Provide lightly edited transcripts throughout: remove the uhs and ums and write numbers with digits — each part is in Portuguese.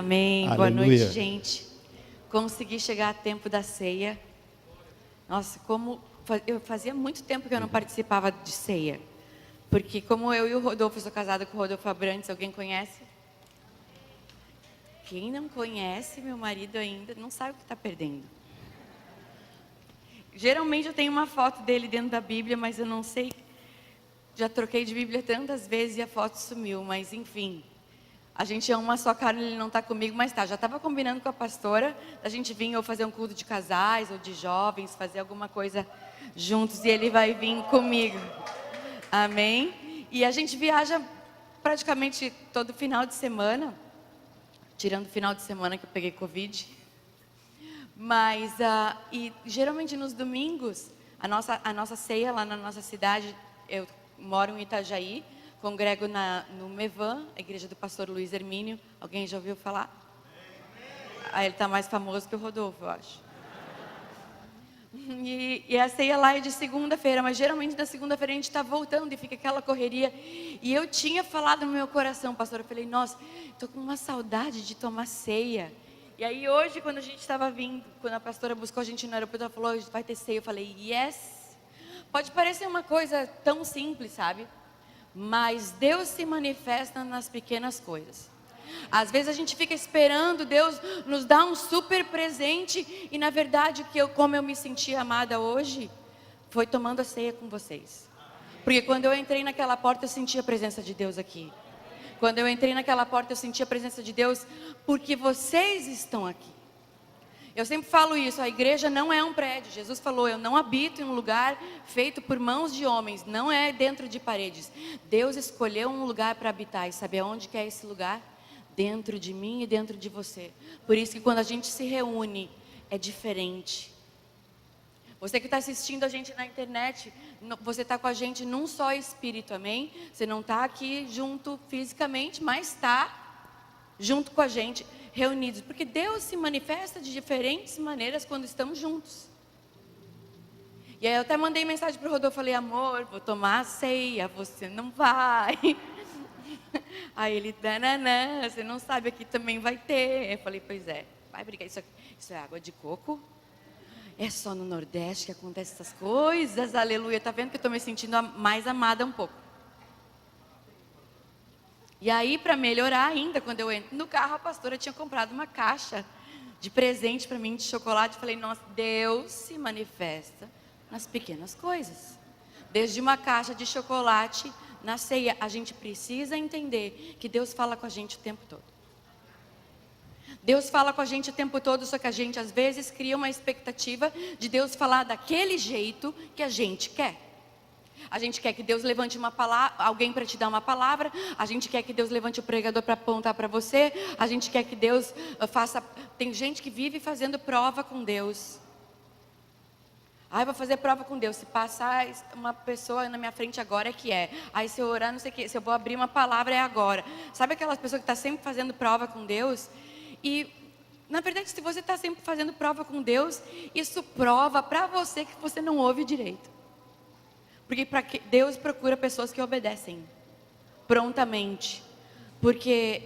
Amém. Aleluia. Boa noite, gente. Consegui chegar a tempo da ceia. Nossa, eu fazia muito tempo que eu não participava de ceia. Porque como eu e o Rodolfo, eu sou casada com o Rodolfo Abrantes, alguém conhece? Quem não conhece meu marido ainda, não sabe o que está perdendo. Geralmente eu tenho uma foto dele dentro da Bíblia, mas eu não sei. Já troquei de Bíblia tantas vezes e a foto sumiu, mas enfim. A gente é uma só carne, ele não está comigo, mas tá. Já estava combinando com a pastora, a gente vir ou fazer um culto de casais ou de jovens, fazer alguma coisa juntos e ele vai vir comigo. Amém? E a gente viaja praticamente todo final de semana, tirando o final de semana que eu peguei Covid. Mas, e geralmente nos domingos, a nossa ceia lá na nossa cidade, eu moro em Itajaí, congrego no Mevan, a igreja do pastor Luiz Hermínio. Alguém já ouviu falar? Ele está mais famoso que o Rodolfo, eu acho. E a ceia lá é de segunda-feira, mas geralmente na segunda-feira a gente está voltando e fica aquela correria. E eu tinha falado no meu coração, pastor, eu falei, nossa, estou com uma saudade de tomar ceia. E aí hoje, quando a gente estava vindo, quando a pastora buscou a gente no aeroporto, ela falou, hoje vai ter ceia. Eu falei, yes. Pode parecer uma coisa tão simples, sabe? Mas Deus se manifesta nas pequenas coisas. Às vezes a gente fica esperando Deus nos dar um super presente e na verdade como eu me senti amada hoje foi tomando a ceia com vocês. Porque quando eu entrei naquela porta eu senti a presença de Deus aqui. Quando eu entrei naquela porta eu senti a presença de Deus porque vocês estão aqui. Eu sempre falo isso, a igreja não é um prédio. Jesus falou, eu não habito em um lugar feito por mãos de homens, não é dentro de paredes. Deus escolheu um lugar para habitar e sabe aonde que é esse lugar? Dentro de mim e dentro de você. Por isso que quando a gente se reúne, é diferente. Você que está assistindo a gente na internet, você está com a gente num só espírito, amém? Você não está aqui junto fisicamente, mas está junto com a gente, reunidos. Porque Deus se manifesta de diferentes maneiras quando estamos juntos. E aí eu até mandei mensagem para o Rodolfo, falei, amor, vou tomar a ceia, você não vai. Aí ele, nananã, você não sabe, aqui também vai ter. Eu falei, pois é, vai brigar, isso é água de coco? É só no Nordeste que acontecem essas coisas, aleluia. Tá vendo que eu estou me sentindo mais amada um pouco. E aí, para melhorar ainda, quando eu entro no carro, a pastora tinha comprado uma caixa de presente para mim de chocolate. Falei, nossa, Deus se manifesta nas pequenas coisas. Desde uma caixa de chocolate na ceia, a gente precisa entender que Deus fala com a gente o tempo todo. Deus fala com a gente o tempo todo, só que a gente às vezes cria uma expectativa de Deus falar daquele jeito que a gente quer. A gente quer que Deus levante uma palavra, alguém para te dar uma palavra. A gente quer que Deus levante o pregador para apontar para você. A gente quer que Deus faça. Tem gente que vive fazendo prova com Deus. Ai, vou fazer prova com Deus. Se passar uma pessoa na minha frente agora é que é. Aí se eu orar, não sei o que. Se eu vou abrir uma palavra é agora. Sabe aquelas pessoas que estão sempre fazendo prova com Deus? E na verdade, se você está sempre fazendo prova com Deus, isso prova para você que você não ouve direito. Porque Deus procura pessoas que obedecem prontamente. Porque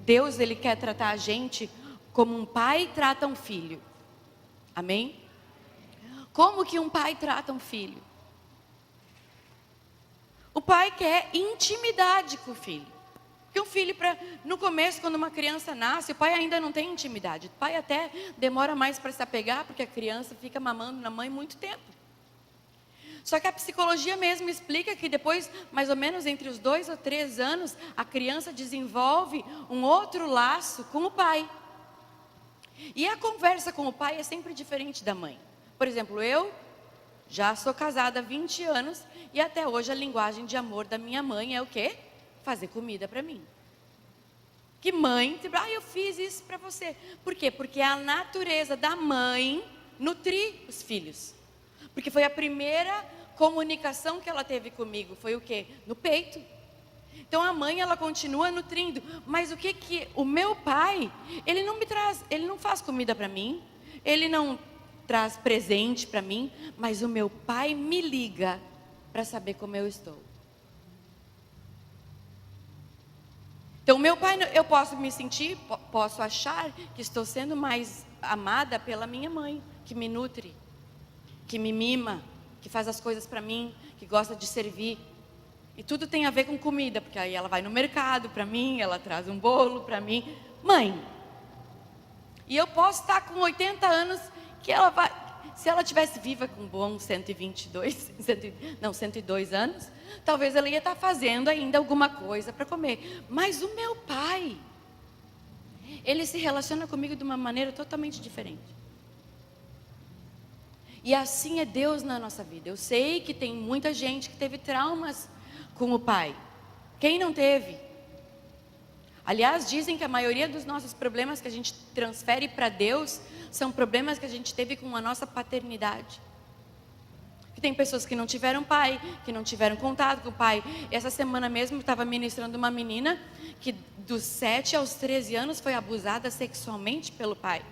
Deus, Ele quer tratar a gente como um pai trata um filho. Amém? Como que um pai trata um filho? O pai quer intimidade com o filho. Porque um filho, no começo, quando uma criança nasce, o pai ainda não tem intimidade. O pai até demora mais para se apegar, porque a criança fica mamando na mãe muito tempo. Só que a psicologia mesmo explica que depois, mais ou menos entre os 2 ou 3 anos, a criança desenvolve um outro laço com o pai. E a conversa com o pai é sempre diferente da mãe. Por exemplo, eu já sou casada há 20 anos e até hoje a linguagem de amor da minha mãe é o quê? Fazer comida para mim. Que mãe, eu fiz isso para você. Por quê? Porque a natureza da mãe nutrir os filhos. Porque foi a primeira comunicação que ela teve comigo, foi o quê? No peito. Então a mãe, ela continua nutrindo, mas o meu pai, ele não faz comida para mim, ele não traz presente para mim, mas o meu pai me liga para saber como eu estou. Então, meu pai, eu posso me sentir, posso achar que estou sendo mais amada pela minha mãe, que me nutre, que me mima, que faz as coisas para mim, que gosta de servir. E tudo tem a ver com comida, porque aí ela vai no mercado para mim, ela traz um bolo para mim. Mãe. E eu posso estar com 80 anos, que ela vai, se ela tivesse viva com bons 102 anos, talvez ela ia estar fazendo ainda alguma coisa para comer. Mas o meu pai, ele se relaciona comigo de uma maneira totalmente diferente. E assim é Deus na nossa vida. Eu sei que tem muita gente que teve traumas com o pai. Quem não teve? Aliás, dizem que a maioria dos nossos problemas que a gente transfere para Deus são problemas que a gente teve com a nossa paternidade. Que tem pessoas que não tiveram pai, que não tiveram contato com o pai. Essa semana mesmo estava ministrando uma menina que dos 7 aos 13 anos foi abusada sexualmente pelo pai.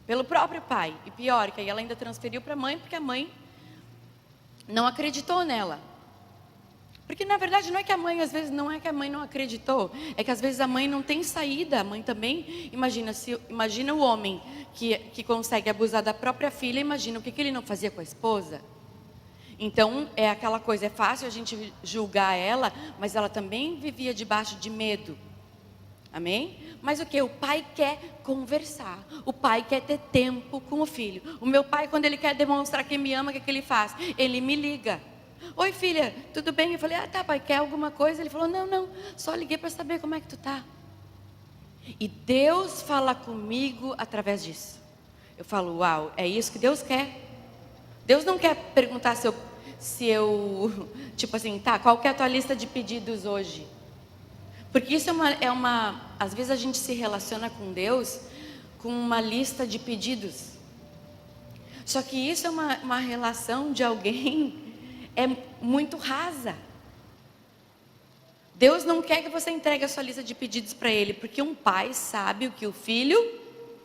Pelo próprio pai. E pior, que aí ela ainda transferiu para a mãe, porque a mãe não acreditou nela. Porque na verdade não é que a mãe, às vezes não é que a mãe não acreditou, é que às vezes a mãe não tem saída. A mãe também, imagina o homem que consegue abusar da própria filha, imagina o que ele não fazia com a esposa. Então é aquela coisa, é fácil a gente julgar ela, mas ela também vivia debaixo de medo. Amém? Mas o que? O pai quer conversar. O pai quer ter tempo com o filho. O meu pai, quando ele quer demonstrar que me ama, o que ele faz? Ele me liga. Oi filha, tudo bem? Eu falei, tá pai, quer alguma coisa? Ele falou, não, só liguei para saber como é que tu tá. E Deus fala comigo através disso. Eu falo, uau, é isso que Deus quer. Deus não quer perguntar se eu tipo assim, tá, qual que é a tua lista de pedidos hoje? Porque isso às vezes a gente se relaciona com Deus com uma lista de pedidos. Só que isso é uma relação de alguém muito rasa. Deus não quer que você entregue a sua lista de pedidos para Ele, porque um pai sabe o que o filho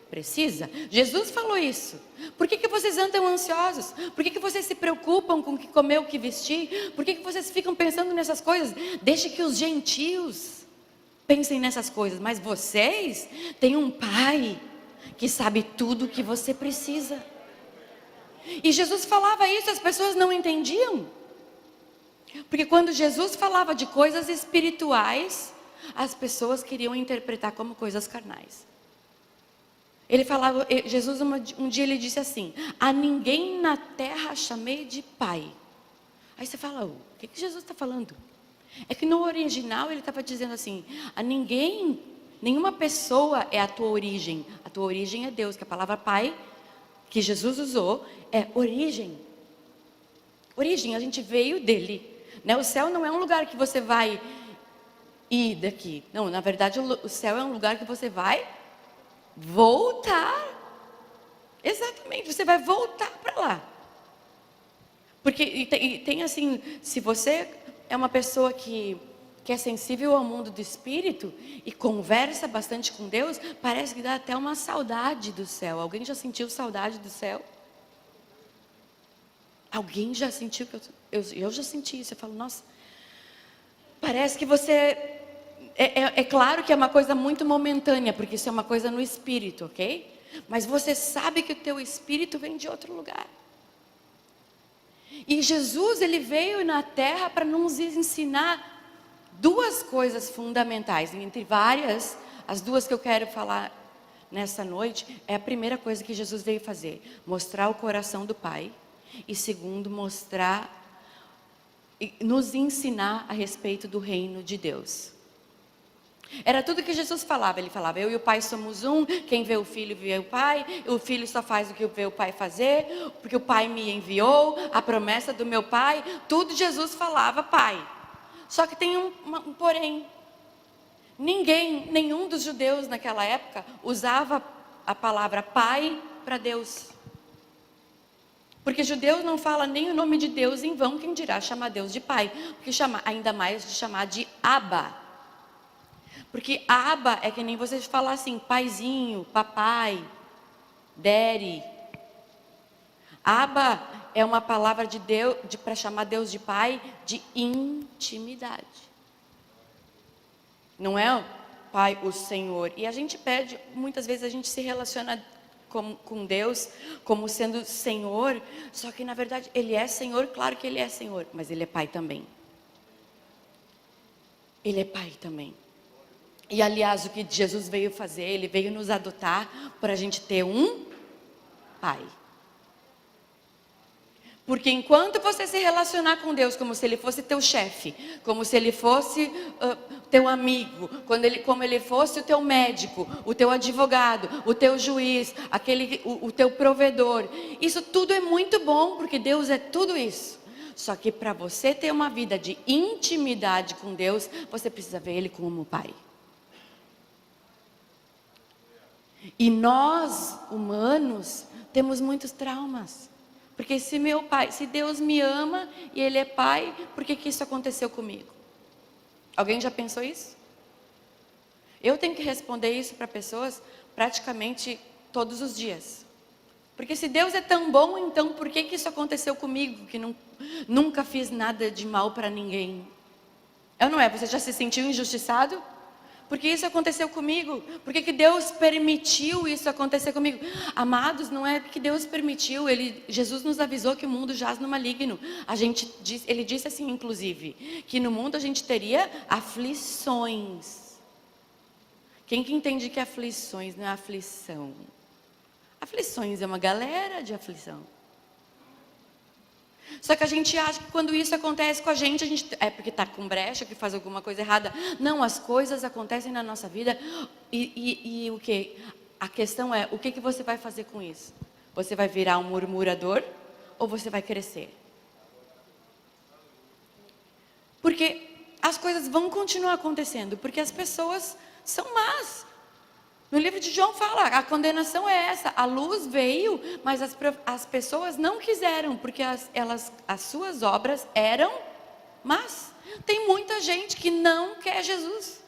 precisa. Jesus falou isso. Por que vocês andam ansiosos? Por que vocês se preocupam com o que comer, o que vestir? Por que vocês ficam pensando nessas coisas? Deixe que os gentios pensem nessas coisas, mas vocês têm um pai que sabe tudo o que você precisa. E Jesus falava isso, as pessoas não entendiam. Porque quando Jesus falava de coisas espirituais, as pessoas queriam interpretar como coisas carnais. Ele falava, Jesus um dia ele disse assim: a ninguém na terra chamei de pai. Aí você fala, o que Jesus está falando? É que no original ele estava dizendo assim: a ninguém, nenhuma pessoa é a tua origem é Deus, que a palavra pai que Jesus usou é origem. Origem, a gente veio dele, né? O céu não é um lugar que você vai ir daqui, não, na verdade o céu é um lugar que você vai voltar. Exatamente, você vai voltar para lá. Porque tem assim, se você é uma pessoa que é sensível ao mundo do espírito e conversa bastante com Deus, parece que dá até uma saudade do céu. Alguém já sentiu saudade do céu? Alguém já sentiu? Eu já senti isso. Eu falo, nossa, parece que você... É claro que é uma coisa muito momentânea, porque isso é uma coisa no espírito, ok? Mas você sabe que o teu espírito vem de outro lugar. E Jesus, ele veio na terra para nos ensinar duas coisas fundamentais, entre várias, as duas que eu quero falar nessa noite, é a primeira coisa que Jesus veio fazer, mostrar o coração do Pai, e segundo, nos ensinar a respeito do reino de Deus. Era tudo que Jesus falava. Ele falava, eu e o Pai somos um, quem vê o Filho vê o Pai, o Filho só faz o que vê o Pai fazer, porque o Pai me enviou, a promessa do meu Pai, tudo Jesus falava Pai. Só que tem um porém. Nenhum dos judeus naquela época usava a palavra Pai para Deus. Porque judeu não fala nem o nome de Deus em vão, quem dirá chamar Deus de Pai, porque ainda mais de chamar de Abba. Porque Abba é que nem você falar assim, paizinho, papai, daddy. Abba é uma palavra de Deus, para chamar Deus de pai, de intimidade. Não é Pai, o Senhor. E a gente pede, muitas vezes a gente se relaciona com Deus como sendo Senhor, só que na verdade Ele é Senhor, claro que Ele é Senhor, mas Ele é Pai também. Ele é Pai também. E aliás, o que Jesus veio fazer, Ele veio nos adotar para a gente ter um Pai. Porque enquanto você se relacionar com Deus como se Ele fosse teu chefe, como se Ele fosse teu amigo, como Ele fosse o teu médico, o teu advogado, o teu juiz, o teu provedor, isso tudo é muito bom, porque Deus é tudo isso. Só que para você ter uma vida de intimidade com Deus, você precisa ver Ele como Pai. E nós, humanos, temos muitos traumas. Porque se Deus me ama e Ele é Pai, por que isso aconteceu comigo? Alguém já pensou isso? Eu tenho que responder isso para pessoas praticamente todos os dias. Porque se Deus é tão bom, então por que isso aconteceu comigo? Que nunca fiz nada de mal para ninguém. Não é? Você já se sentiu injustiçado? Porque isso aconteceu comigo. Por que Deus permitiu isso acontecer comigo? Amados, não é que Deus permitiu. Jesus nos avisou que o mundo jaz no maligno. Ele disse assim, inclusive, que no mundo a gente teria aflições. Quem que entende que aflições não é aflição? Aflições é uma galera de aflição. Só que a gente acha que quando isso acontece com a gente é porque está com brecha, que faz alguma coisa errada. Não, as coisas acontecem na nossa vida e o que? A questão é, o que você vai fazer com isso? Você vai virar um murmurador ou você vai crescer? Porque as coisas vão continuar acontecendo, porque as pessoas são más. No livro de João fala, a condenação é essa, a luz veio, mas as pessoas não quiseram, porque as suas obras eram más. Tem muita gente que não quer Jesus.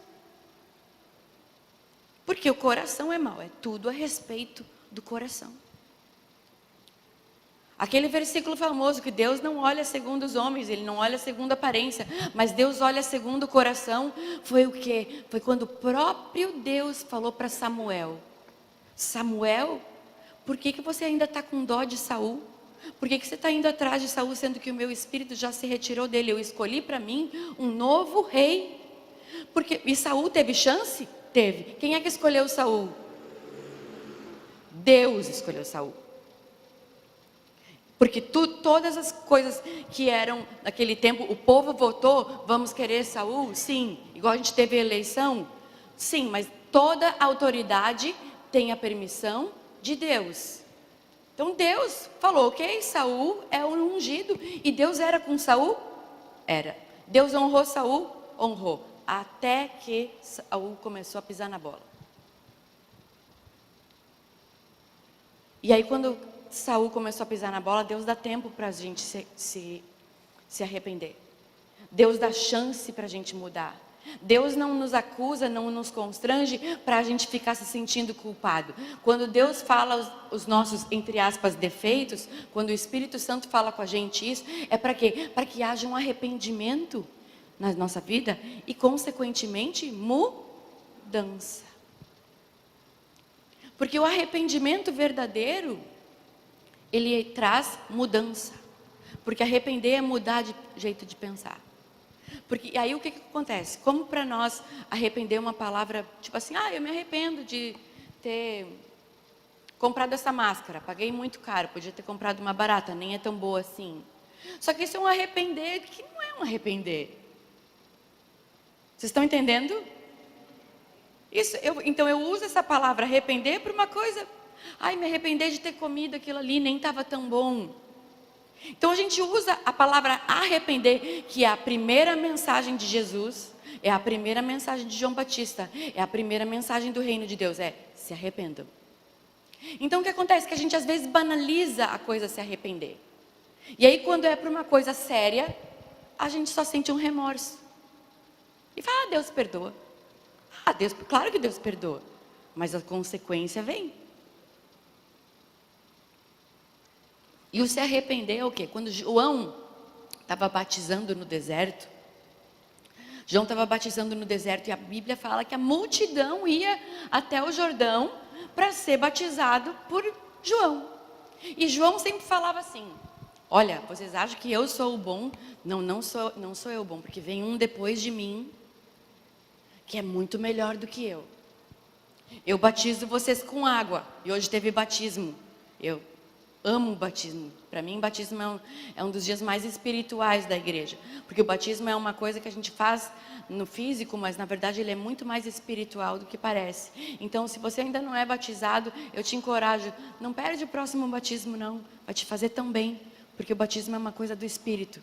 Porque o coração é mau, é tudo a respeito do coração. Aquele versículo famoso que Deus não olha segundo os homens, Ele não olha segundo a aparência, mas Deus olha segundo o coração. Foi o quê? Foi quando o próprio Deus falou para Samuel: Samuel, por que você ainda está com dó de Saul? Por que você está indo atrás de Saul, sendo que o meu espírito já se retirou dele? Eu escolhi para mim um novo rei. E Saul teve chance? Teve. Quem é que escolheu Saul? Deus escolheu Saul. Porque todas as coisas que eram naquele tempo, o povo votou, vamos querer Saul? Sim. Igual a gente teve eleição? Sim, mas toda autoridade tem a permissão de Deus. Então Deus falou, ok, Saul é o ungido. E Deus era com Saul? Era. Deus honrou Saul? Honrou. Até que Saul começou a pisar na bola. E aí quando Saul começou a pisar na bola, Deus dá tempo para a gente se arrepender. Deus dá chance para a gente mudar. Deus não nos acusa, não nos constrange para a gente ficar se sentindo culpado. Quando Deus fala os nossos, entre aspas, defeitos, quando o Espírito Santo fala com a gente isso, é para quê? Para que haja um arrependimento na nossa vida e, consequentemente, mudança. Porque o arrependimento verdadeiro, ele traz mudança. Porque arrepender é mudar de jeito de pensar. Porque aí o que acontece? Como para nós arrepender uma palavra, tipo assim, eu me arrependo de ter comprado essa máscara, paguei muito caro, podia ter comprado uma barata, nem é tão boa assim. Só que isso é um arrepender que não é um arrepender. Vocês estão entendendo? Então eu uso essa palavra arrepender para uma coisa. Me arrepender de ter comido aquilo ali, nem estava tão bom. Então a gente usa a palavra arrepender, que é a primeira mensagem de Jesus, é a primeira mensagem de João Batista, é a primeira mensagem do reino de Deus, se arrependam. Então o que acontece? Que a gente às vezes banaliza a coisa se arrepender. E aí quando é para uma coisa séria, a gente só sente um remorso. E fala, Deus perdoa. Claro que Deus perdoa, mas a consequência vem. E o se arrepender é o quê? Quando João estava batizando no deserto, João estava batizando no deserto e a Bíblia fala que a multidão ia até o Jordão para ser batizado por João. E João sempre falava assim: olha, vocês acham que eu sou o bom? Não, não sou eu bom, porque vem um depois de mim que é muito melhor do que eu. Eu batizo vocês com água, e hoje teve batismo. Eu amo o batismo. Para mim, batismo é um dos dias mais espirituais da igreja, porque o batismo é uma coisa que a gente faz no físico, mas na verdade ele é muito mais espiritual do que parece. Então, se você ainda não é batizado, eu te encorajo, não perde o próximo batismo não, vai te fazer tão bem, porque o batismo é uma coisa do espírito.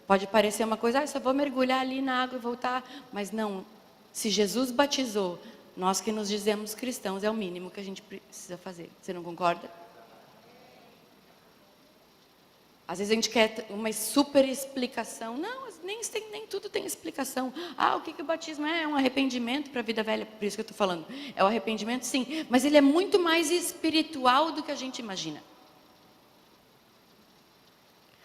Pode parecer uma coisa, só vou mergulhar ali na água e voltar, mas não. Se Jesus batizou, nós que nos dizemos cristãos, é o mínimo que a gente precisa fazer. Você não concorda? Às vezes a gente quer uma super explicação. Não, nem tudo tem explicação. O que o batismo é? É um arrependimento para a vida velha, por isso que eu estou falando. É o arrependimento, sim, mas ele é muito mais espiritual do que a gente imagina.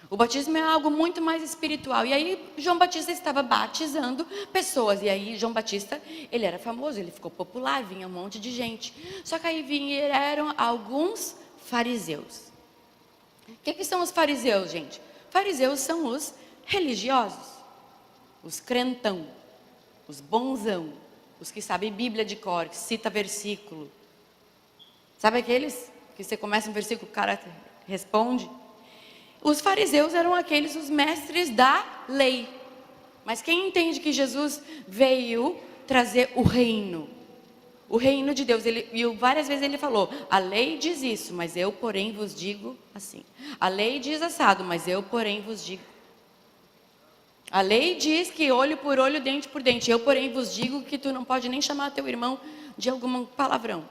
O batismo é algo muito mais espiritual. E aí João Batista estava batizando pessoas. E aí João Batista, ele era famoso, ele ficou popular, vinha um monte de gente. Só que aí vieram alguns fariseus. O que são os fariseus, gente? Fariseus são os religiosos, os crentão, os bonzão, os que sabem Bíblia de cor, que cita versículo. Sabe aqueles que você começa um versículo, o cara responde? Os fariseus eram aqueles, os mestres da lei. Mas quem entende que Jesus veio trazer o reino de Deus, e várias vezes ele falou, a lei diz isso, mas eu porém vos digo assim. A lei diz assado, mas eu porém vos digo. A lei diz que olho por olho, dente por dente, eu porém vos digo que tu não pode nem chamar teu irmão de algum palavrão,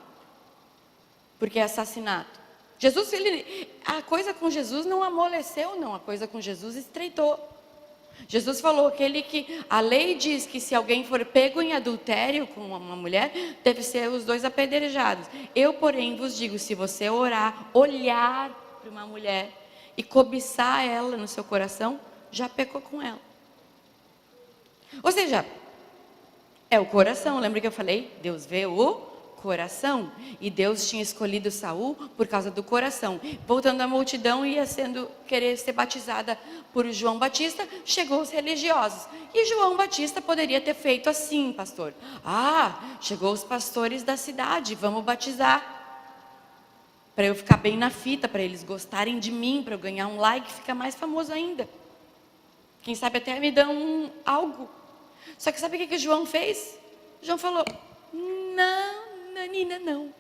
porque é assassinato. Jesus, a coisa com Jesus não amoleceu, não. A coisa com Jesus estreitou. Jesus falou que a lei diz que se alguém for pego em adultério com uma mulher, deve ser os dois apedrejados. Eu, porém, vos digo, se você olhar para uma mulher e cobiçar ela no seu coração, já pecou com ela. Ou seja, é o coração. Lembra que eu falei? Deus vê o coração, e Deus tinha escolhido Saul por causa do coração. Voltando à multidão, ia querer ser batizada por João Batista, chegou os religiosos, e João Batista poderia ter feito assim, pastor: chegou os pastores da cidade, vamos batizar, para eu ficar bem na fita, para eles gostarem de mim, para eu ganhar um like, ficar mais famoso ainda, quem sabe até me dão algo. Só que sabe o que João fez? João falou: não, Nanina, não.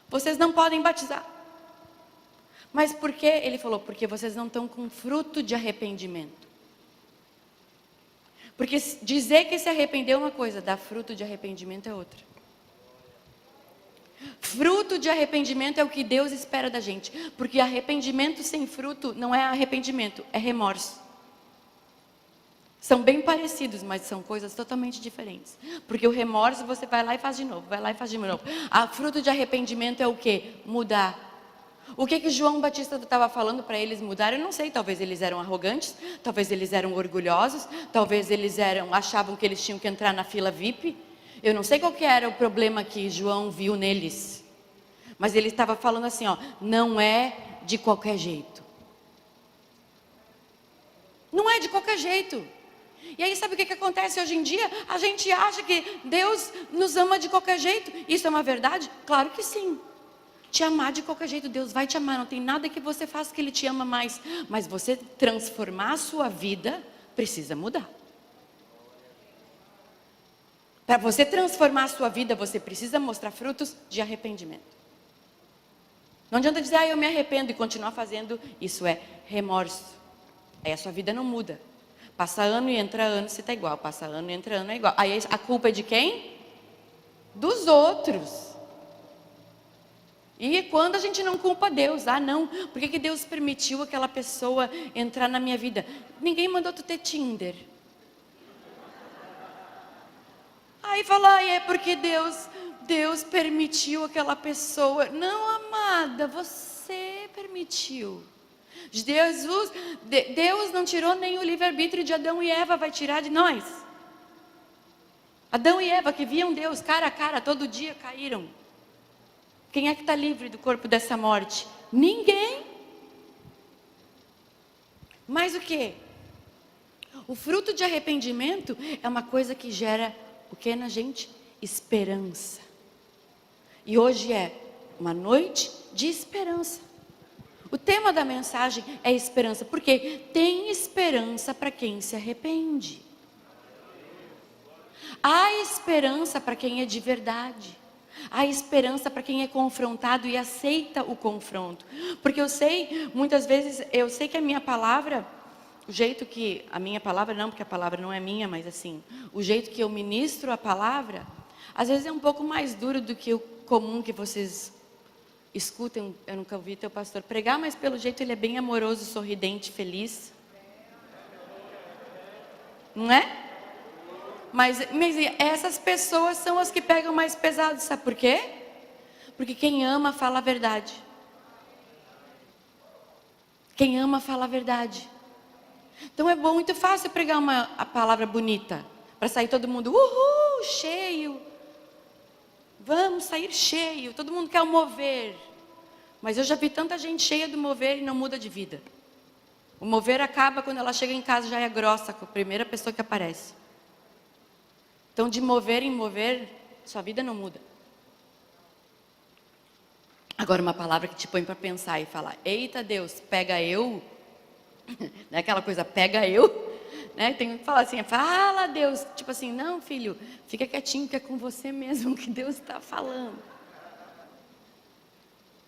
Vocês não podem batizar. Mas por quê? Ele falou, porque vocês não estão com fruto de arrependimento. Porque dizer que se arrependeu é uma coisa, dar fruto de arrependimento é outra. Fruto de arrependimento é o que Deus espera da gente. Porque arrependimento sem fruto não é arrependimento, é remorso. São bem parecidos, mas são coisas totalmente diferentes. Porque o remorso você vai lá e faz de novo, vai lá e faz de novo. A fruto de arrependimento é o quê? Mudar. O que João Batista estava falando para eles mudarem? Eu não sei, talvez eles eram arrogantes, talvez eles eram orgulhosos, talvez eles achavam que eles tinham que entrar na fila VIP. Eu não sei qual que era o problema que João viu neles. Mas ele estava falando assim, não é de qualquer jeito. Não é de qualquer jeito. E aí sabe o que acontece hoje em dia? A gente acha que Deus nos ama de qualquer jeito. Isso é uma verdade? Claro que sim. Te amar de qualquer jeito, Deus vai te amar. Não tem nada que você faça que Ele te ama mais. Mas você transformar a sua vida, precisa mudar. Para você transformar a sua vida, você precisa mostrar frutos de arrependimento. Não adianta dizer, eu me arrependo e continuar fazendo. Isso é remorso. Aí a sua vida não muda. Passa ano e entra ano, você está igual. Passa ano e entra ano, é igual. Aí a culpa é de quem? Dos outros. E quando a gente não culpa Deus, não, por que Deus permitiu aquela pessoa entrar na minha vida? Ninguém mandou tu ter Tinder. Aí fala, é porque Deus permitiu aquela pessoa. Não, amada, você permitiu. Deus não tirou nem o livre-arbítrio de Adão e Eva, vai tirar de nós. Adão e Eva que viam Deus cara a cara, todo dia caíram. Quem é que está livre do corpo dessa morte? Ninguém. Mas o quê? O fruto de arrependimento é uma coisa que gera o que na gente? Esperança. E hoje é uma noite de esperança. O tema da mensagem é esperança, porque tem esperança para quem se arrepende. Há esperança para quem é de verdade. Há esperança para quem é confrontado e aceita o confronto. Porque eu sei, muitas vezes, eu sei que a minha palavra, o jeito que, a minha palavra não, porque a palavra não é minha, mas assim, o jeito que eu ministro a palavra, às vezes é um pouco mais duro do que o comum que vocês escutem. Eu nunca ouvi teu pastor pregar, mas pelo jeito ele é bem amoroso, sorridente, feliz. Não é? Mas essas pessoas são as que pegam mais pesado, sabe por quê? Porque quem ama fala a verdade. Quem ama fala a verdade. Então é bom, muito fácil pregar a palavra bonita, para sair todo mundo, uhul, cheio. Vamos sair cheio, todo mundo quer o mover. Mas eu já vi tanta gente cheia do mover e não muda de vida. O mover acaba quando ela chega em casa, já é grossa com a primeira pessoa que aparece. Então, de mover em mover, sua vida não muda. Agora, uma palavra que te põe para pensar e falar, eita Deus, pega eu. Não é aquela coisa, pega eu. Né? Tem que falar assim, fala Deus. Tipo assim, não filho, fica quietinho que é com você mesmo que Deus está falando.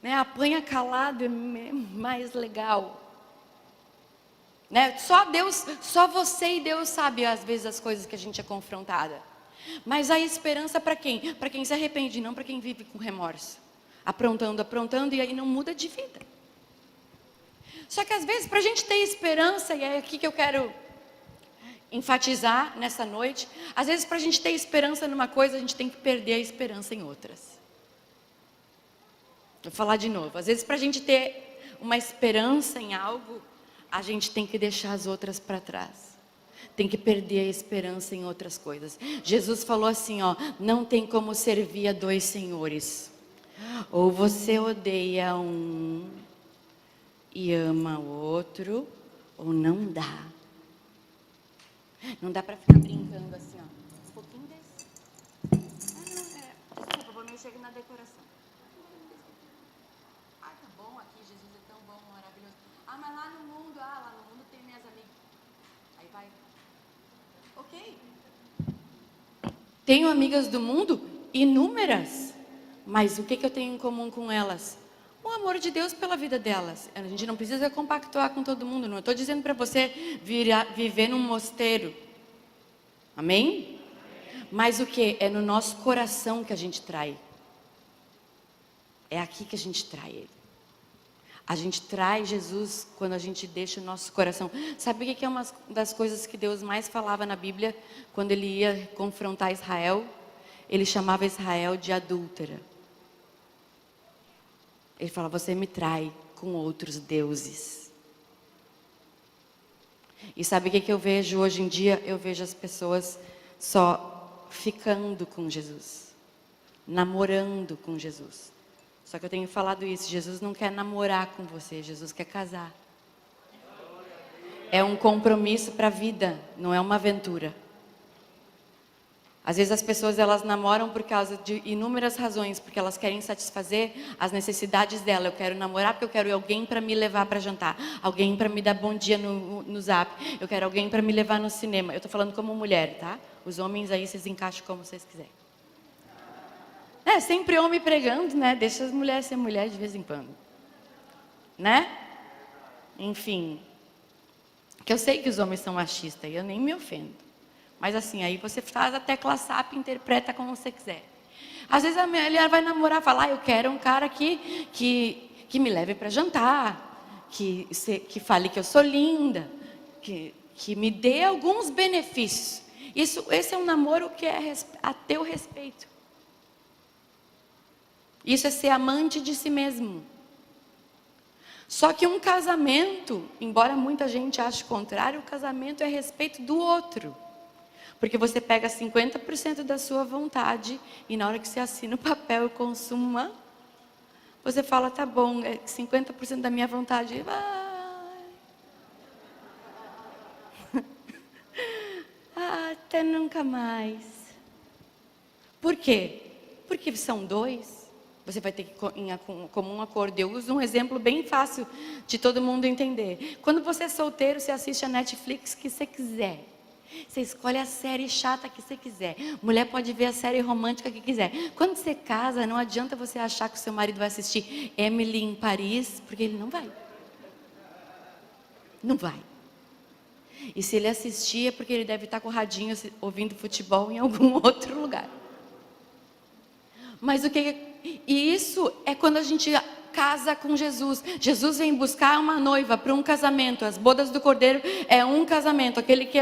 Né? Apanha calado é mais legal. Né? Só Deus, só você e Deus sabe às vezes as coisas que a gente é confrontada. Mas há esperança para quem? Para quem se arrepende, não para quem vive com remorso. Aprontando e aí não muda de vida. Só que às vezes para a gente ter esperança, e é aqui que eu quero enfatizar nessa noite, às vezes para a gente ter esperança numa coisa, a gente tem que perder a esperança em outras. Vou falar de novo, às vezes para a gente ter uma esperança em algo, a gente tem que deixar as outras para trás. Tem que perder a esperança em outras coisas. Jesus falou assim, ó, não tem como servir a dois senhores. Ou você odeia um e ama o outro, ou não dá. Não dá para ficar brincando assim, ó. Um pouquinho desse. Desculpa, vou mexer na decoração. Ah, tá bom aqui, Jesus é tão bom, maravilhoso. Ah, mas lá no mundo tem minhas amigas. Aí vai. Ok. Tenho amigas do mundo inúmeras, mas o que eu tenho em comum com elas? O amor de Deus pela vida delas. A gente não precisa compactuar com todo mundo. Não estou dizendo para você viver num mosteiro. Amém? Mas o que? É no nosso coração que a gente trai. É aqui que a gente trai Ele. A gente trai Jesus quando a gente deixa o nosso coração. Sabe o que é uma das coisas que Deus mais falava na Bíblia? Quando Ele ia confrontar Israel, Ele chamava Israel de adúltera. Ele fala, você me trai com outros deuses. E sabe o que eu vejo hoje em dia? Eu vejo as pessoas só ficando com Jesus. Namorando com Jesus. Só que eu tenho falado isso, Jesus não quer namorar com você, Jesus quer casar. É um compromisso para a vida, não é uma aventura. Às vezes as pessoas elas namoram por causa de inúmeras razões, porque elas querem satisfazer as necessidades dela. Eu quero namorar porque eu quero alguém para me levar para jantar, alguém para me dar bom dia no zap, eu quero alguém para me levar no cinema. Eu estou falando como mulher, tá? Os homens aí vocês encaixam como vocês quiserem. É, sempre homem pregando, né? Deixa as mulheres ser mulher de vez em quando. Né? Enfim. Que eu sei que os homens são machistas e eu nem me ofendo. Mas assim, aí você faz a tecla SAP e interpreta como você quiser. Às vezes a mulher vai namorar e fala, eu quero um cara que me leve para jantar, que fale que eu sou linda, que me dê alguns benefícios. Esse é um namoro que é a teu respeito. Isso é ser amante de si mesmo. Só que um casamento, embora muita gente ache o contrário, o casamento é a respeito do outro. Porque você pega 50% da sua vontade e na hora que você assina o papel e consuma, você fala, tá bom, é 50% da minha vontade, vai. Até nunca mais. Por quê? Porque são dois. Você vai ter que, em comum acordo. Eu uso um exemplo bem fácil de todo mundo entender. Quando você é solteiro, você assiste a Netflix que você quiser. Você escolhe a série chata que você quiser. Mulher pode ver a série romântica que quiser. Quando você casa, não adianta você achar que o seu marido vai assistir Emily em Paris, porque ele não vai. Não vai. E se ele assistir é porque ele deve estar com o radinho ouvindo futebol em algum outro lugar. Mas e isso é quando a gente casa com Jesus. Jesus vem buscar uma noiva para um casamento. As bodas do Cordeiro é um casamento. Aquele que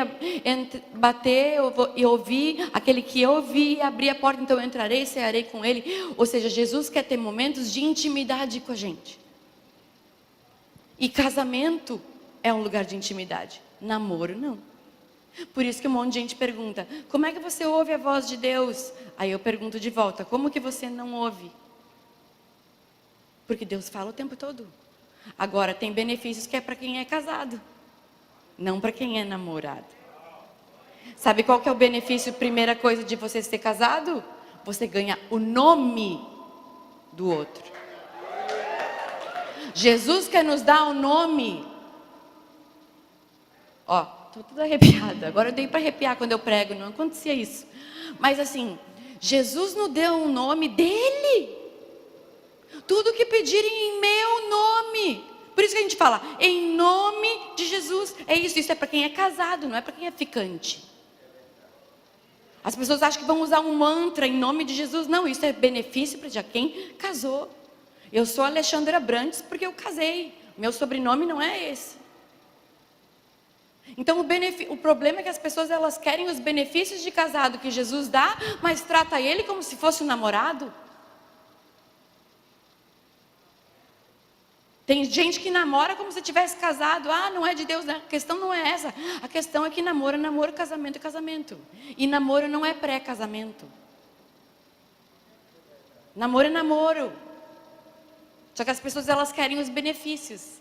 bater e ouvir, aquele que ouvir e abrir a porta, então eu entrarei e cearei com ele. Ou seja, Jesus quer ter momentos de intimidade com a gente. E casamento é um lugar de intimidade. Namoro não. Por isso que um monte de gente pergunta, como é que você ouve a voz de Deus? Aí eu pergunto de volta, como que você não ouve? Porque Deus fala o tempo todo. Agora tem benefícios que é para quem é casado, não para quem é namorado. Sabe qual que é o benefício, primeira coisa de você ser casado? Você ganha o nome do outro. Jesus quer nos dar o nome. Ó, estou toda arrepiada. Agora eu dei para arrepiar quando eu prego, não acontecia isso. Mas assim, Jesus nos deu um nome dele. Tudo que pedirem em meu nome. Por isso que a gente fala, em nome de Jesus. É isso, isso é para quem é casado, não é para quem é ficante. As pessoas acham que vão usar um mantra em nome de Jesus. Não, isso é benefício para quem casou. Eu sou Alexandra Brandes porque eu casei. Meu sobrenome não é esse. Então o problema é que as pessoas elas querem os benefícios de casado que Jesus dá, mas trata ele como se fosse um namorado. Tem gente que namora como se tivesse casado. Ah, não é de Deus, a questão não é essa. A questão é que namoro é namoro, casamento é casamento. E namoro não é pré-casamento. Namoro é namoro. Só que as pessoas elas querem os benefícios.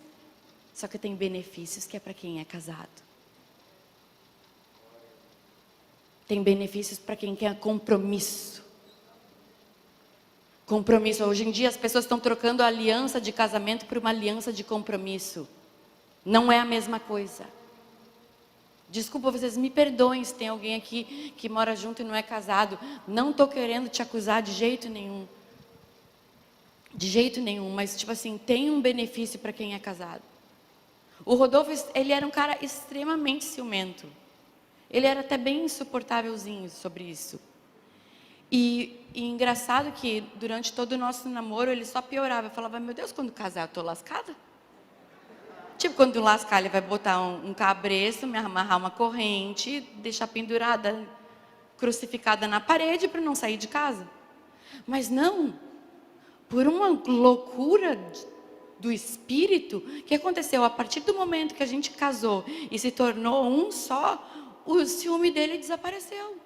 Só que tem benefícios que é para quem é casado. Tem benefícios para quem quer compromisso. Compromisso. Hoje em dia as pessoas estão trocando a aliança de casamento por uma aliança de compromisso. Não é a mesma coisa. Desculpa, vocês me perdoem se tem alguém aqui que mora junto e não é casado. Não estou querendo te acusar de jeito nenhum. De jeito nenhum, mas tipo assim, tem um benefício para quem é casado. O Rodolfo, ele era um cara extremamente ciumento. Ele era até bem insuportávelzinho sobre isso. E engraçado que durante todo o nosso namoro ele só piorava. Eu falava, meu Deus, quando casar eu tô lascada. Tipo, quando lascar ele vai botar um cabresto, me amarrar uma corrente, deixar pendurada, crucificada na parede para não sair de casa. Mas não, por uma loucura do espírito, o que aconteceu? A partir do momento que a gente casou e se tornou um só, o ciúme dele desapareceu.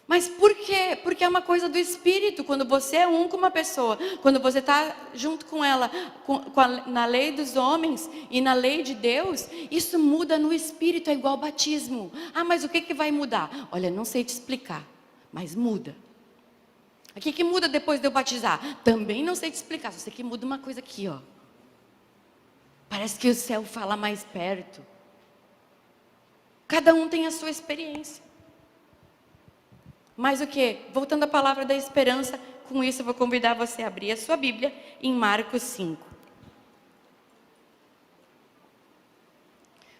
Mas por quê? Porque é uma coisa do espírito. Quando você é um com uma pessoa, quando você está junto com ela, na lei dos homens e na lei de Deus, isso muda no espírito, é igual ao batismo. Ah, mas o que vai mudar? Olha, não sei te explicar, mas muda. O que muda depois de eu batizar? Também não sei te explicar, só sei que muda uma coisa aqui, ó. Parece que o céu fala mais perto. Cada um tem a sua experiência. Mas o que? Voltando à palavra da esperança, com isso eu vou convidar você a abrir a sua Bíblia em Marcos 5.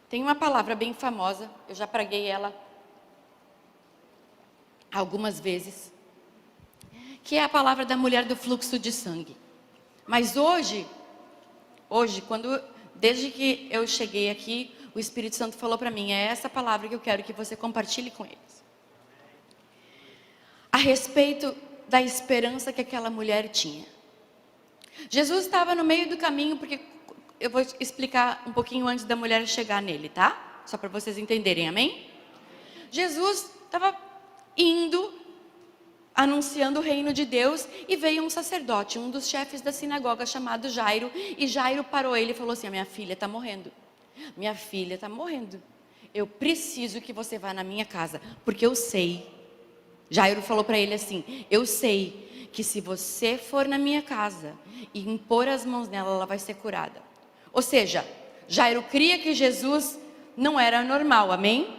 Tem uma palavra bem famosa, eu já preguei ela algumas vezes, que é a palavra da mulher do fluxo de sangue. Mas hoje, desde que eu cheguei aqui, o Espírito Santo falou para mim, é essa palavra que eu quero que você compartilhe com eles. A respeito da esperança que aquela mulher tinha. Jesus estava no meio do caminho, porque eu vou explicar um pouquinho antes da mulher chegar nele, tá? Só para vocês entenderem, amém? Jesus estava indo, anunciando o reino de Deus, e veio um sacerdote, um dos chefes da sinagoga, chamado Jairo, e Jairo parou ele e falou assim: a minha filha está morrendo, minha filha está morrendo, eu preciso que você vá na minha casa, porque eu sei, Jairo falou para ele assim: eu sei que se você for na minha casa e impor as mãos nela, ela vai ser curada. Ou seja, Jairo cria que Jesus não era normal, amém?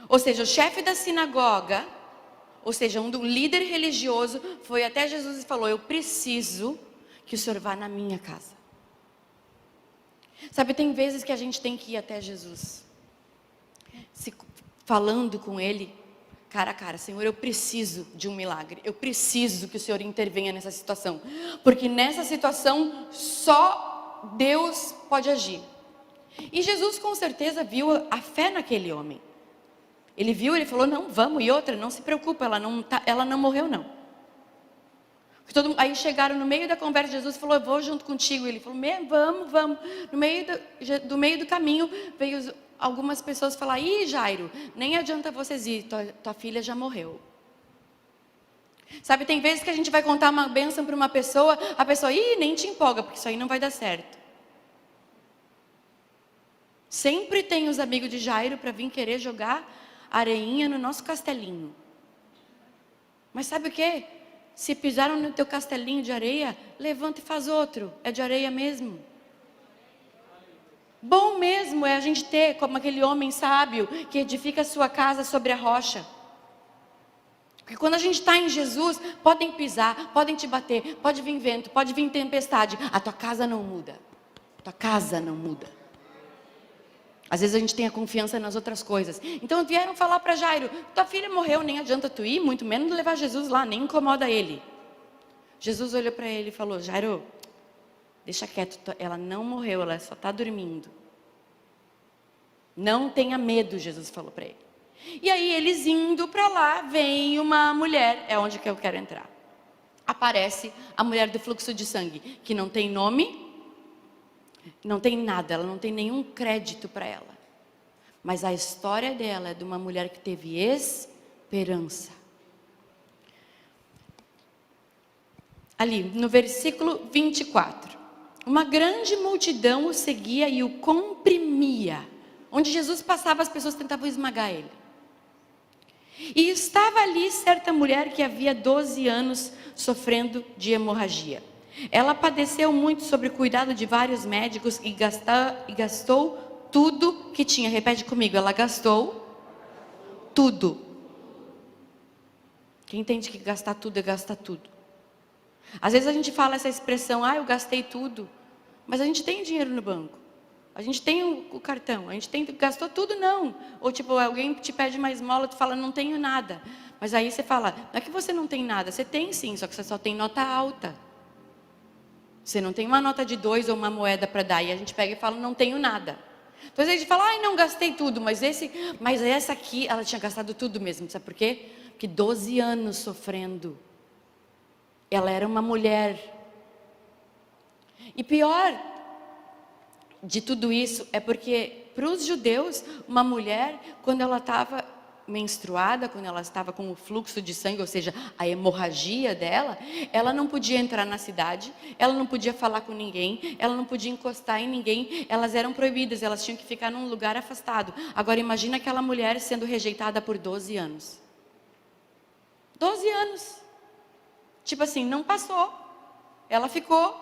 Ou seja, o chefe da sinagoga, ou seja, um líder religioso, foi até Jesus e falou: eu preciso que o senhor vá na minha casa. Sabe, tem vezes que a gente tem que ir até Jesus, falando com Ele, cara a cara: Senhor, eu preciso de um milagre, eu preciso que o Senhor intervenha nessa situação, porque nessa situação só Deus pode agir. E Jesus com certeza viu a fé naquele homem. Ele viu, ele falou: não, vamos. E outra, não se preocupa, ela não morreu não. Aí chegaram no meio da conversa, Jesus falou: eu vou junto contigo. Ele falou: vamos. No meio do caminho veio algumas pessoas falar: ih, Jairo, nem adianta vocês ir, tua filha já morreu. Sabe, tem vezes que a gente vai contar uma bênção para uma pessoa, a pessoa: ih, nem te empolga, porque isso aí não vai dar certo. Sempre tem os amigos de Jairo para vir querer jogar areinha no nosso castelinho. Mas sabe o que? Se pisaram no teu castelinho de areia, levanta e faz outro. É de areia mesmo. Bom mesmo é a gente ter como aquele homem sábio que edifica a sua casa sobre a rocha. Porque quando a gente está em Jesus, podem pisar, podem te bater, pode vir vento, pode vir tempestade, a tua casa não muda. A tua casa não muda. Às vezes a gente tem a confiança nas outras coisas. Então vieram falar para Jairo: tua filha morreu, nem adianta tu ir, muito menos levar Jesus lá, nem incomoda ele. Jesus olhou para ele e falou: Jairo, deixa quieto, ela não morreu, ela só está dormindo. Não tenha medo, Jesus falou para ele. E aí eles indo para lá, vem uma mulher, é onde que eu quero entrar. Aparece a mulher do fluxo de sangue, que não tem nome, não tem nada, ela não tem nenhum crédito para ela. Mas a história dela é de uma mulher que teve esperança. Ali no versículo 24. Uma grande multidão o seguia e o comprimia. Onde Jesus passava, as pessoas tentavam esmagar ele. E estava ali certa mulher que havia 12 anos sofrendo de hemorragia. Ela padeceu muito sob o cuidado de vários médicos e gastou tudo que tinha. Repete comigo: ela gastou tudo. Quem entende que gastar tudo é gastar tudo? Às vezes a gente fala essa expressão: eu gastei tudo. Mas a gente tem dinheiro no banco. A gente tem o cartão. A gente gastou tudo, não. Ou tipo, alguém te pede uma esmola, tu fala: não tenho nada. Mas aí você fala: não é que você não tem nada. Você tem sim, só que você só tem nota alta. Você não tem uma nota de 2 ou uma moeda para dar. E a gente pega e fala: não tenho nada. Então às vezes a gente fala: não gastei tudo. Mas essa aqui, ela tinha gastado tudo mesmo. Sabe por quê? Porque 12 anos sofrendo. Ela era uma mulher. E pior de tudo isso é porque para os judeus, uma mulher, quando ela estava menstruada, quando ela estava com o fluxo de sangue, ou seja, a hemorragia dela, ela não podia entrar na cidade, ela não podia falar com ninguém, ela não podia encostar em ninguém, elas eram proibidas, elas tinham que ficar num lugar afastado. Agora imagina aquela mulher sendo rejeitada por 12 anos. 12 anos. Tipo assim, não passou. Ela ficou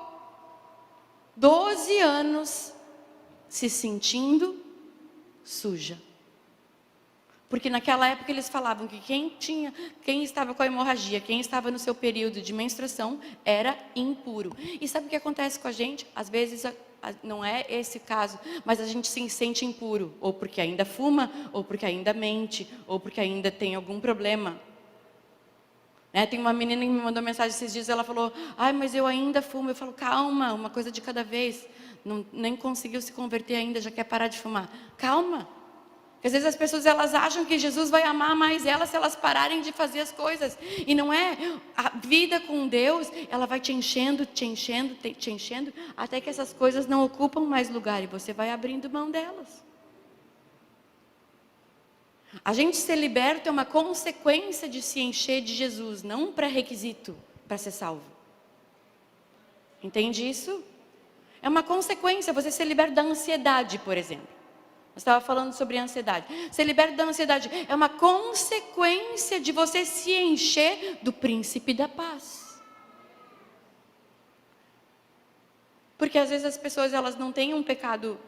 12 anos se sentindo suja. Porque naquela época eles falavam que quem estava com a hemorragia, quem estava no seu período de menstruação, era impuro. E sabe o que acontece com a gente? Às vezes não é esse caso, mas a gente se sente impuro, ou porque ainda fuma, ou porque ainda mente, ou porque ainda tem algum problema. Tem uma menina que me mandou mensagem esses dias, ela falou: mas eu ainda fumo. Eu falo: calma, uma coisa de cada vez. Nem conseguiu se converter ainda, já quer parar de fumar. Calma. Porque às vezes as pessoas elas acham que Jesus vai amar mais elas se elas pararem de fazer as coisas. E não é. A vida com Deus, ela vai te enchendo, até que essas coisas não ocupam mais lugar e você vai abrindo mão delas. A gente ser liberto é uma consequência de se encher de Jesus, não um pré-requisito para ser salvo. Entende isso? É uma consequência, você ser liberto da ansiedade, por exemplo. Eu estava falando sobre a ansiedade. Ser liberto da ansiedade é uma consequência de você se encher do príncipe da paz. Porque às vezes as pessoas, elas não têm um pecado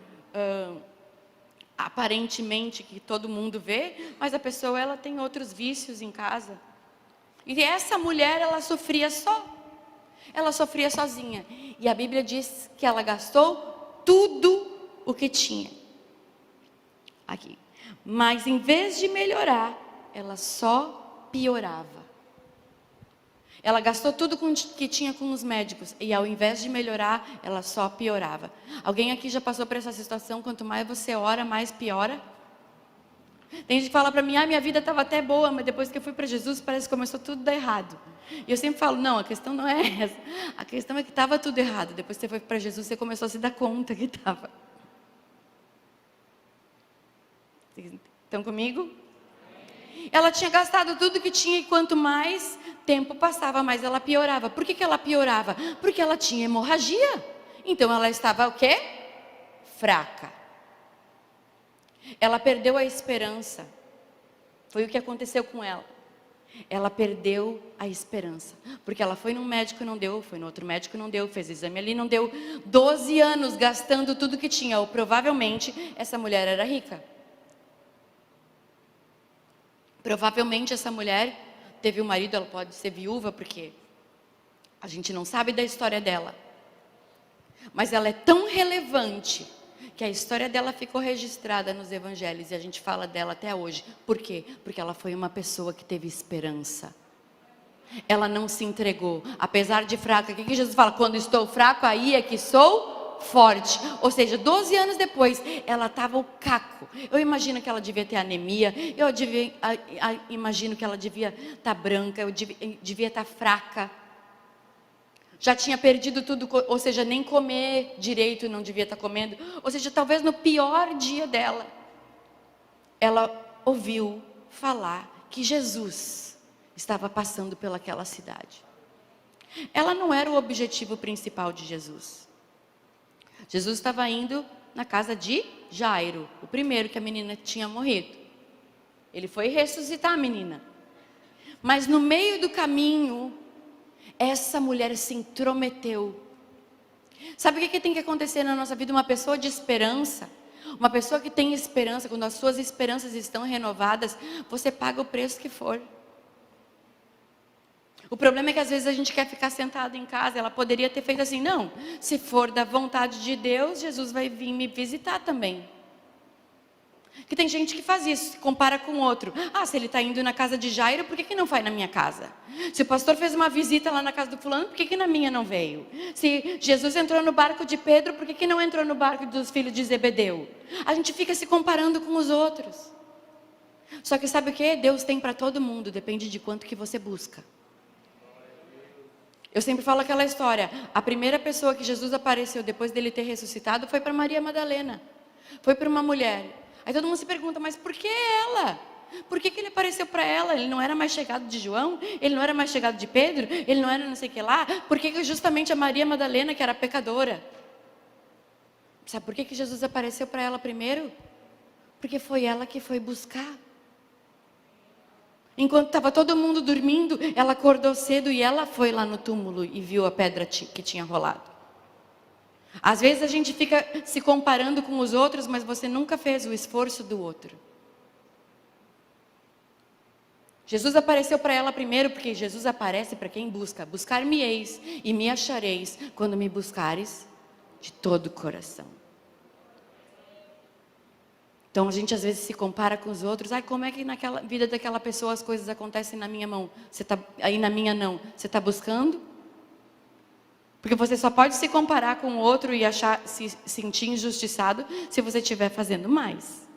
aparentemente que todo mundo vê, mas a pessoa, ela tem outros vícios em casa. E essa mulher, ela sofria sozinha. E a Bíblia diz que ela gastou tudo o que tinha. Aqui. Mas em vez de melhorar, ela só piorava. Ela gastou tudo que tinha com os médicos. E ao invés de melhorar, ela só piorava. Alguém aqui já passou por essa situação? Quanto mais você ora, mais piora? Tem gente que fala para mim, minha vida estava até boa, mas depois que eu fui para Jesus, parece que começou tudo a dar errado. E eu sempre falo, não, a questão não é essa. A questão é que estava tudo errado. Depois que você foi para Jesus, você começou a se dar conta que estava. Estão comigo? Ela tinha gastado tudo que tinha e quanto mais tempo passava, mais ela piorava. Por que ela piorava? Porque ela tinha hemorragia. Então ela estava o quê? Fraca. Ela perdeu a esperança. Foi o que aconteceu com ela. Ela perdeu a esperança. Porque ela foi num médico e não deu, foi no outro médico e não deu, fez exame ali e não deu. 12 anos gastando tudo que tinha. Ou provavelmente essa mulher era rica. Provavelmente essa mulher teve um marido, ela pode ser viúva, porque a gente não sabe da história dela. Mas ela é tão relevante que a história dela ficou registrada nos evangelhos e a gente fala dela até hoje. Por quê? Porque ela foi uma pessoa que teve esperança. Ela não se entregou, apesar de fraca. O que Jesus fala? Quando estou fraco, aí é que sou forte. Ou seja, 12 anos depois, ela estava o caco. Eu imagino que ela devia ter anemia. Eu imagino que ela devia estar branca. Eu devia estar fraca. Já tinha perdido tudo, ou seja, nem comer direito não devia estar comendo. Ou seja, talvez no pior dia dela, ela ouviu falar que Jesus estava passando pelaquela cidade. Ela não era o objetivo principal de Jesus. Jesus estava indo na casa de Jairo, o primeiro que a menina tinha morrido. Ele foi ressuscitar a menina. Mas no meio do caminho, essa mulher se intrometeu. Sabe o que tem que acontecer na nossa vida? Uma pessoa de esperança, uma pessoa que tem esperança, quando as suas esperanças estão renovadas, você paga o preço que for. O problema é que às vezes a gente quer ficar sentado em casa. Ela poderia ter feito assim, não, se for da vontade de Deus, Jesus vai vir me visitar também. Que tem gente que faz isso, se compara com outro. Se ele está indo na casa de Jairo, por que não vai na minha casa? Se o pastor fez uma visita lá na casa do fulano, por que na minha não veio? Se Jesus entrou no barco de Pedro, por que não entrou no barco dos filhos de Zebedeu? A gente fica se comparando com os outros. Só que sabe o que? Deus tem para todo mundo, depende de quanto que você busca. Eu sempre falo aquela história. A primeira pessoa que Jesus apareceu depois dele ter ressuscitado foi para Maria Madalena. Foi para uma mulher. Aí todo mundo se pergunta, mas por que ela? Por que ele apareceu para ela? Ele não era mais chegado de João? Ele não era mais chegado de Pedro? Ele não era não sei o que lá? Por que justamente a Maria Madalena, que era pecadora? Sabe por que Jesus apareceu para ela primeiro? Porque foi ela que foi buscar. Enquanto estava todo mundo dormindo, ela acordou cedo e ela foi lá no túmulo e viu a pedra que tinha rolado. Às vezes a gente fica se comparando com os outros, mas você nunca fez o esforço do outro. Jesus apareceu para ela primeiro, porque Jesus aparece para quem busca. Buscar-me-eis e me achareis quando me buscares de todo o coração. Então a gente às vezes se compara com os outros. Como é que naquela vida daquela pessoa as coisas acontecem na minha mão? Aí na minha não. Você está buscando? Porque você só pode se comparar com o outro e se sentir injustiçado se você estiver fazendo mais.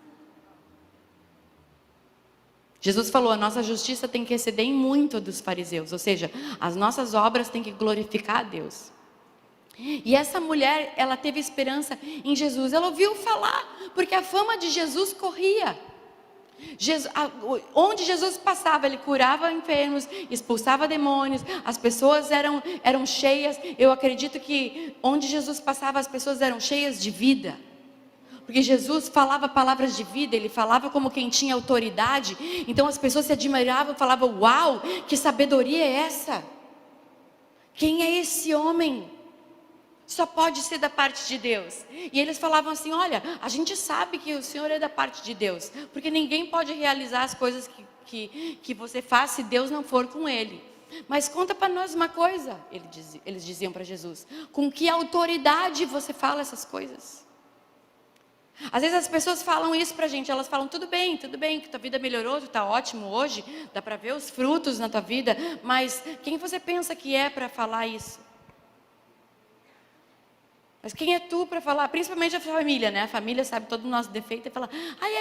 Jesus falou, a nossa justiça tem que exceder em muito dos fariseus. Ou seja, as nossas obras têm que glorificar a Deus. E essa mulher, ela teve esperança em Jesus. Ela ouviu falar, porque a fama de Jesus corria. Onde Jesus passava, Ele curava enfermos, expulsava demônios, as pessoas eram cheias. Eu acredito que onde Jesus passava, as pessoas eram cheias de vida. Porque Jesus falava palavras de vida, Ele falava como quem tinha autoridade. Então as pessoas se admiravam, falavam: uau, que sabedoria é essa? Quem é esse homem? Só pode ser da parte de Deus. E eles falavam assim: olha, a gente sabe que o Senhor é da parte de Deus, porque ninguém pode realizar as coisas que você faz se Deus não for com Ele. Mas conta para nós uma coisa, eles diziam para Jesus: com que autoridade você fala essas coisas? Às vezes as pessoas falam isso para a gente, elas falam: tudo bem, que tua vida melhorou, tu está ótimo hoje, dá para ver os frutos na tua vida, mas quem você pensa que é para falar isso? Mas quem é tu para falar? Principalmente a família, né? A família sabe todo o nosso defeito e fala: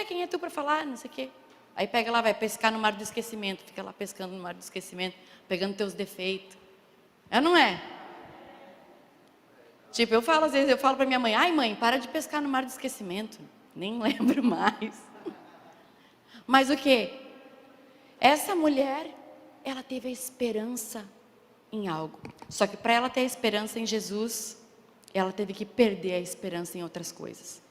quem é tu para falar? Não sei o quê. Aí pega lá, vai pescar no mar do esquecimento, fica lá pescando no mar do esquecimento, pegando teus defeitos. É ou não é? Tipo, às vezes eu falo para minha mãe: ai mãe, para de pescar no mar do esquecimento. Nem lembro mais. Mas o quê? Essa mulher, ela teve a esperança em algo. Só que para ela ter a esperança em Jesus, ela teve que perder a esperança em outras coisas.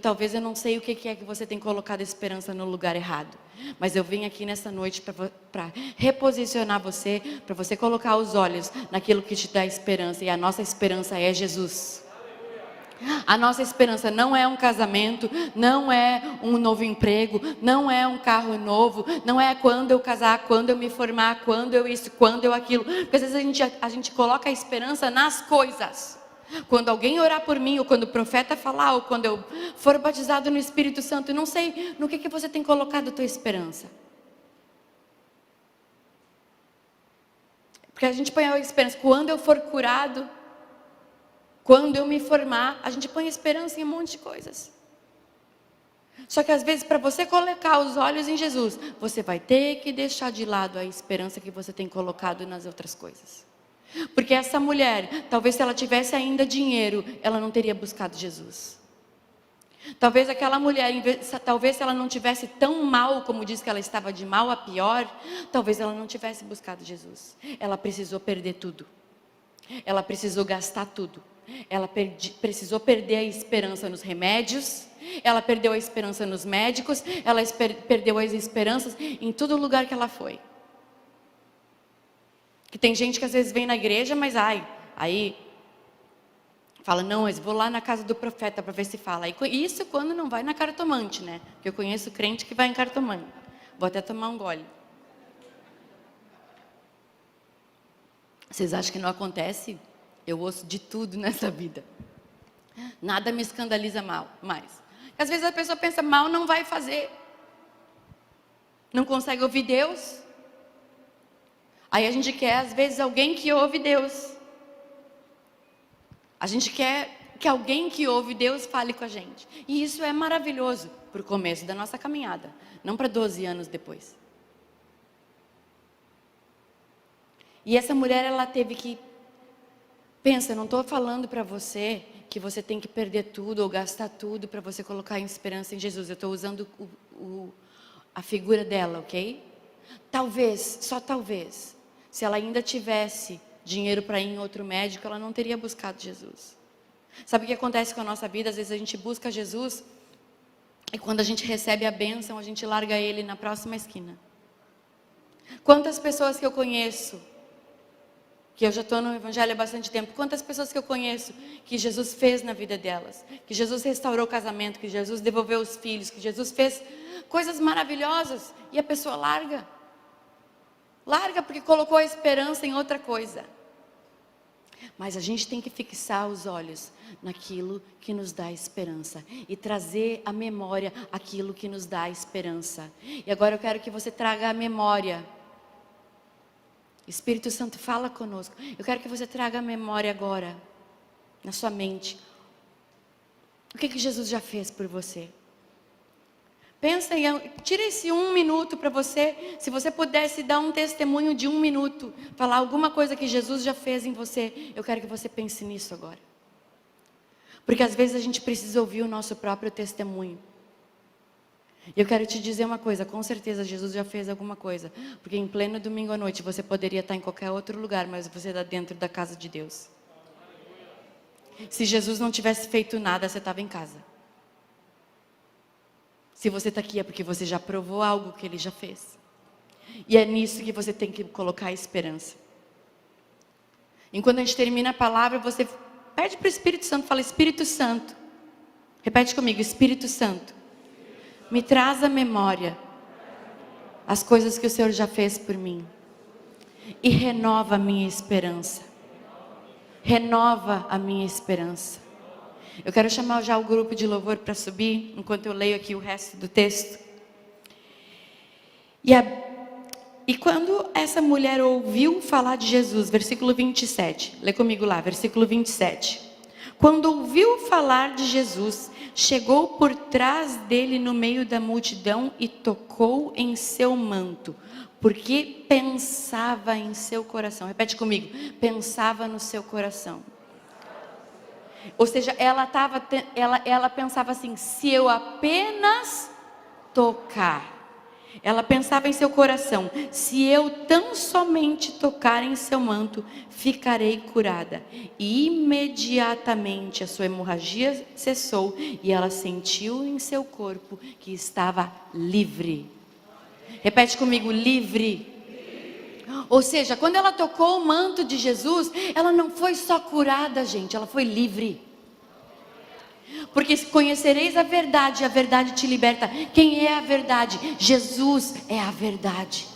Talvez eu não sei o que é que você tem colocado a esperança no lugar errado. Mas eu vim aqui nessa noite para reposicionar você, para você colocar os olhos naquilo que te dá esperança. E a nossa esperança é Jesus. A nossa esperança não é um casamento, não é um novo emprego, não é um carro novo, não é quando eu casar, quando eu me formar, quando eu isso, quando eu aquilo. Porque às vezes a gente coloca a esperança nas coisas. Quando alguém orar por mim, ou quando o profeta falar, ou quando eu for batizado no Espírito Santo, eu não sei no que você tem colocado a tua esperança. Porque a gente põe a esperança, quando eu for curado, quando eu me formar, a gente põe esperança em um monte de coisas. Só que às vezes, para você colocar os olhos em Jesus, você vai ter que deixar de lado a esperança que você tem colocado nas outras coisas. Porque essa mulher, talvez se ela tivesse ainda dinheiro, ela não teria buscado Jesus. Talvez aquela mulher, talvez se ela não tivesse tão mal, como diz que ela estava de mal a pior, talvez ela não tivesse buscado Jesus. Ela precisou perder tudo. Ela precisou gastar tudo. Ela precisou perder a esperança nos remédios. Ela perdeu a esperança nos médicos. Ela perdeu as esperanças em todo lugar que ela foi. Que tem gente que às vezes vem na igreja, mas aí fala: não, mas vou lá na casa do profeta para ver se fala. Isso quando não vai na cartomante, né? Porque eu conheço crente que vai em cartomante. Vou até tomar um gole. Vocês acham que não acontece? Eu ouço de tudo nessa vida. Nada me escandaliza mais. Às vezes a pessoa pensa: mal não vai fazer. Não consegue ouvir Deus. Aí a gente quer, às vezes, alguém que ouve Deus. A gente quer que alguém que ouve Deus fale com a gente. E isso é maravilhoso para o começo da nossa caminhada. Não para 12 anos depois. E essa mulher, ela teve que... Pensa, eu não estou falando para você que você tem que perder tudo ou gastar tudo para você colocar em esperança em Jesus. Eu estou usando a figura dela, ok? Talvez, só talvez, se ela ainda tivesse dinheiro para ir em outro médico, ela não teria buscado Jesus. Sabe o que acontece com a nossa vida? Às vezes a gente busca Jesus e quando a gente recebe a bênção, a gente larga ele na próxima esquina. Quantas pessoas que eu conheço, que eu já estou no evangelho há bastante tempo, quantas pessoas que eu conheço que Jesus fez na vida delas, que Jesus restaurou o casamento, que Jesus devolveu os filhos, que Jesus fez coisas maravilhosas e a pessoa larga. Larga porque colocou a esperança em outra coisa. Mas a gente tem que fixar os olhos naquilo que nos dá esperança e trazer à memória aquilo que nos dá esperança. E agora eu quero que você traga à memória. Espírito Santo, fala conosco. Eu quero que você traga à memória agora, na sua mente, o que Jesus já fez por você. Pensa tira esse 1 minuto para você. Se você pudesse dar um testemunho de 1 minuto, falar alguma coisa que Jesus já fez em você, eu quero que você pense nisso agora. Porque às vezes a gente precisa ouvir o nosso próprio testemunho. Eu quero te dizer uma coisa, com certeza Jesus já fez alguma coisa, porque em pleno domingo à noite você poderia estar em qualquer outro lugar, mas você está dentro da casa de Deus. Se Jesus não tivesse feito nada, você estava em casa. Se você está aqui é porque você já provou algo que Ele já fez. E é nisso que você tem que colocar a esperança. Enquanto a gente termina a palavra, você pede para o Espírito Santo, fala: Espírito Santo, repete comigo: Espírito Santo, me traz à memória as coisas que o Senhor já fez por mim. E renova a minha esperança. Renova a minha esperança. Eu quero chamar já o grupo de louvor para subir, enquanto eu leio aqui o resto do texto. E quando essa mulher ouviu falar de Jesus, versículo 27, lê comigo lá, versículo 27. Quando ouviu falar de Jesus, chegou por trás dele no meio da multidão e tocou em seu manto, porque pensava em seu coração. Repete comigo: pensava no seu coração. Ou seja, ela pensava assim: se eu apenas tocar. Ela pensava em seu coração: se eu tão somente tocar em seu manto, ficarei curada. E imediatamente a sua hemorragia cessou e ela sentiu em seu corpo que estava livre. Repete comigo: livre. Ou seja, quando ela tocou o manto de Jesus, ela não foi só curada, gente, ela foi livre. Porque conhecereis a verdade, e a verdade te liberta. Quem é a verdade? Jesus é a verdade.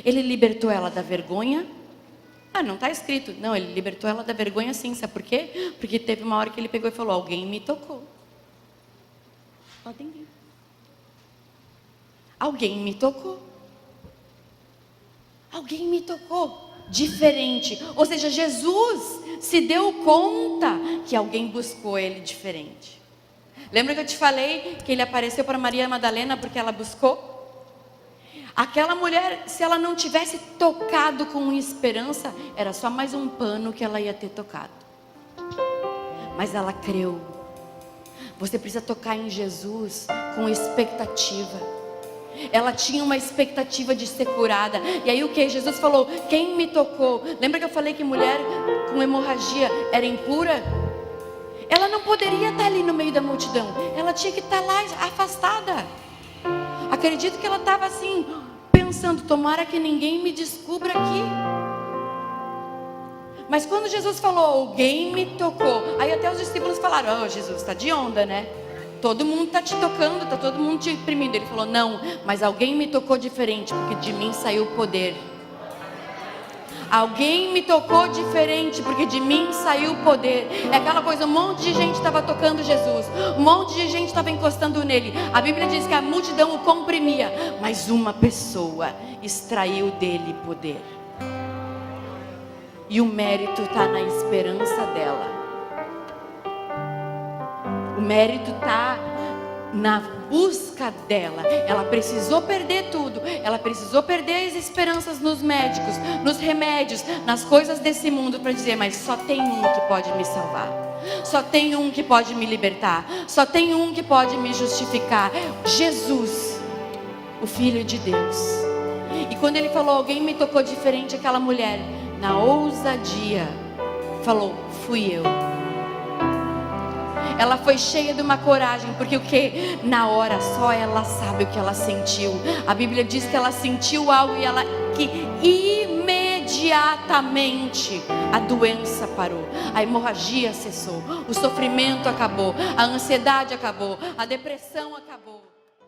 Ele libertou ela da vergonha. Não está escrito. Não, ele libertou ela da vergonha sim. Sabe por quê? Porque teve uma hora que ele pegou e falou: alguém me tocou. Podem vir. Alguém me tocou. Alguém me tocou. Diferente. Ou seja, Jesus se deu conta que alguém buscou ele diferente. Lembra que eu te falei que ele apareceu para Maria Madalena porque ela buscou? Aquela mulher, se ela não tivesse tocado com esperança, era só mais um pano que ela ia ter tocado. Mas ela creu. Você precisa tocar em Jesus com expectativa. Ela tinha uma expectativa de ser curada. E aí o que? Jesus falou: quem me tocou? Lembra que eu falei que mulher com hemorragia era impura? Ela não poderia estar ali no meio da multidão. Ela tinha que estar lá afastada. Acredito que ela estava assim, pensando: tomara que ninguém me descubra aqui. Mas quando Jesus falou: alguém me tocou, aí até os discípulos falaram: Jesus, está de onda, né? Todo mundo está te tocando, está todo mundo te oprimindo. Ele falou: não, mas alguém me tocou diferente, porque de mim saiu o poder. Alguém me tocou diferente, porque de mim saiu o poder. É aquela coisa, um monte de gente estava tocando Jesus, um monte de gente estava encostando nele. A Bíblia diz que a multidão o comprimia, mas uma pessoa extraiu dele poder. E o mérito está na esperança dela. O mérito está na busca dela. Ela precisou perder tudo. Ela precisou perder as esperanças nos médicos, nos remédios, nas coisas desse mundo, para dizer: mas só tem um que pode me salvar. Só tem um que pode me libertar. Só tem um que pode me justificar. Jesus, o Filho de Deus. E quando ele falou: alguém me tocou diferente, aquela mulher, na ousadia, falou: fui eu. Ela foi cheia de uma coragem, porque o que? Na hora só ela sabe o que ela sentiu. A Bíblia diz que ela sentiu algo e que imediatamente a doença parou, a hemorragia cessou, o sofrimento acabou, a ansiedade acabou, a depressão acabou.